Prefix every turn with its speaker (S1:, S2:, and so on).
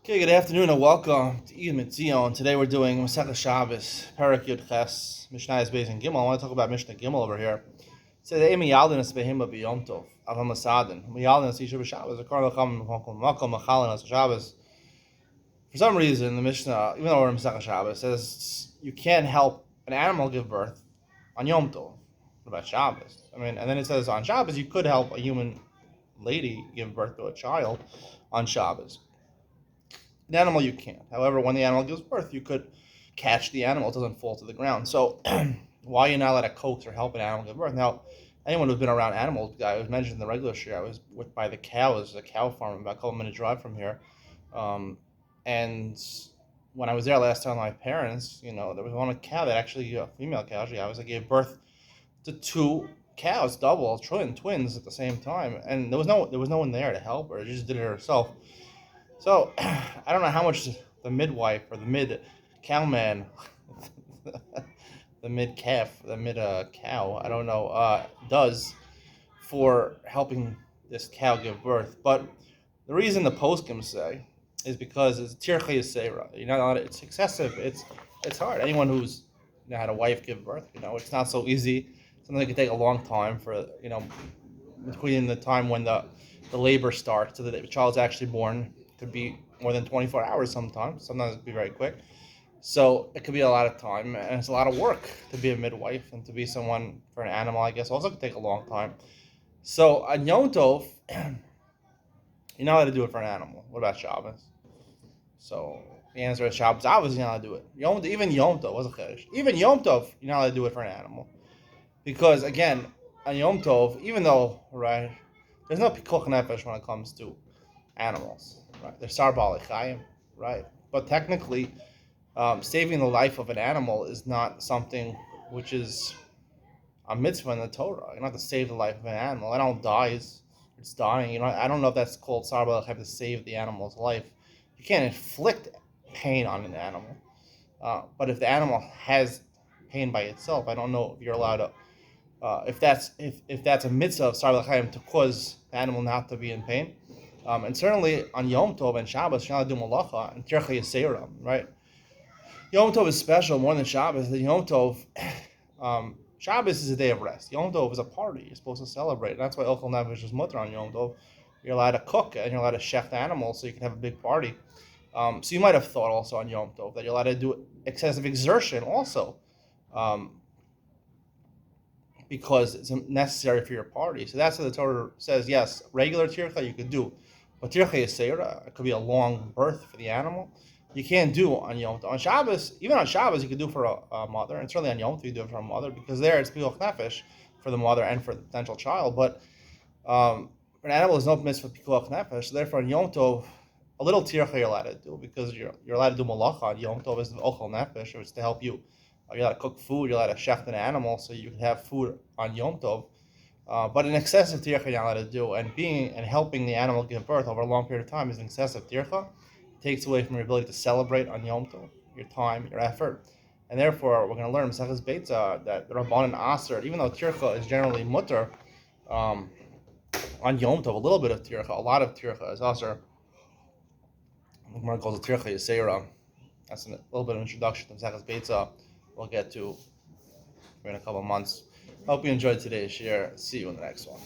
S1: Okay, good afternoon and welcome to Iyun. Today we're doing Masechah Shabbos, Parak Yud Ches, Mishnah is based in Gimel. I want to talk about Mishnah Gimel over here. It says, "Emi Yaldin es behema b'Yom Tov, avam Masadin. Yaldin es Yishuv Shabbos. According to Makom Machalin as Shabbos." For some reason, the Mishnah, even though we're in Masechah Shabbos, says you can't help an animal give birth on Yom Tov. What about Shabbos? And then it says on Shabbos you could help a human lady give birth to a child on Shabbos. An animal you can't. However, when the animal gives birth, you could catch the animal; it doesn't fall to the ground. So, why are you not allowed to coax or help an animal give birth? Now, anyone who's been around animals, I was mentioned in the regular share, I was by the cows, a cow farm about a couple minute drive from here, and when I was there last time, my parents, there was one cow that actually, a female cow, gave birth to two cows, double, twins at the same time, and there was no one there to help her. She just did it herself. So I don't know how much the midwife or the mid cowman, the mid calf, the mid cow, I don't know, does for helping this cow give birth. But the reason the poskim say is because it's tirchei yisera. It's excessive. It's hard. Anyone who's had a wife give birth, it's not so easy. Something that can take a long time for between the time when the labor starts to the child's actually born. Could be more than 24 hours sometimes. Sometimes it could be very quick. So it could be a lot of time, and it's a lot of work to be a midwife and to be someone for an animal, I guess, also could take a long time. So on Yom Tov, you're not allowed to do it for an animal. What about Shabbos? So the answer is Shabbos, obviously you're not allowed to do it. Even Yom Tov, was a chiddush. Even Yom Tov, you're not allowed to do it for an animal. Because again, on Yom Tov, even though, right, there's no pikuach nefesh when it comes to animals, right? They're sar ba'alei chayim, right? But technically, saving the life of an animal is not something which is a mitzvah in the Torah. You don't have to save the life of an animal. An animal dies, it's dying. I don't know if that's called sar ba'alei chayim, to save the animal's life. You can't inflict pain on an animal. But if the animal has pain by itself, I don't know if you're allowed to. If that's a mitzvah of sar ba'alei chayim to cause the animal not to be in pain. And certainly on Yom Tov and Shabbos, you're not do malacha and tirchei yisera, right? Yom Tov is special more than Shabbos. The Yom Tov, Shabbos is a day of rest. Yom Tov is a party. You're supposed to celebrate. And that's why Ochel Nefesh is mutter on Yom Tov. You're allowed to cook and you're allowed to shecht animals so you can have a big party. So you might have thought also on Yom Tov that you're allowed to do excessive exertion also. Because it's necessary for your party. So that's what the Torah says. Yes, regular tircha you could do, but tircha yisera, it could be a long birth for the animal. You can't do on Yom Tov. On Shabbos, even on Shabbos, you could do for a mother, and certainly on Yom Tov you do it for a mother, because there it's pikuach nefesh for the mother and for the potential child. But for an animal, is no mitzvah pikuach nefesh. So therefore, on Yom Tov, a little tircha you're allowed to do, because you're allowed to do malacha on Yom Tov is the ochel nefesh, or it's to help you. You're allowed to cook food, you're allowed to shecht an animal so you can have food on Yom Tov. But an excessive tircha you're not allowed to do, and helping the animal give birth over a long period of time is an excessive tircha. It takes away from your ability to celebrate on Yom Tov, your time, your effort. And therefore, we're going to learn Maseches Beitza that the Rabbanan Aser, even though tircha is generally mutter, on Yom Tov, a little bit of tircha, a lot of tircha is Aser. The Gemara calls it tircha yisera. That's a little bit of introduction to Maseches Beitza. We'll get to in a couple of months. Hope you enjoyed today's share. See you in the next one.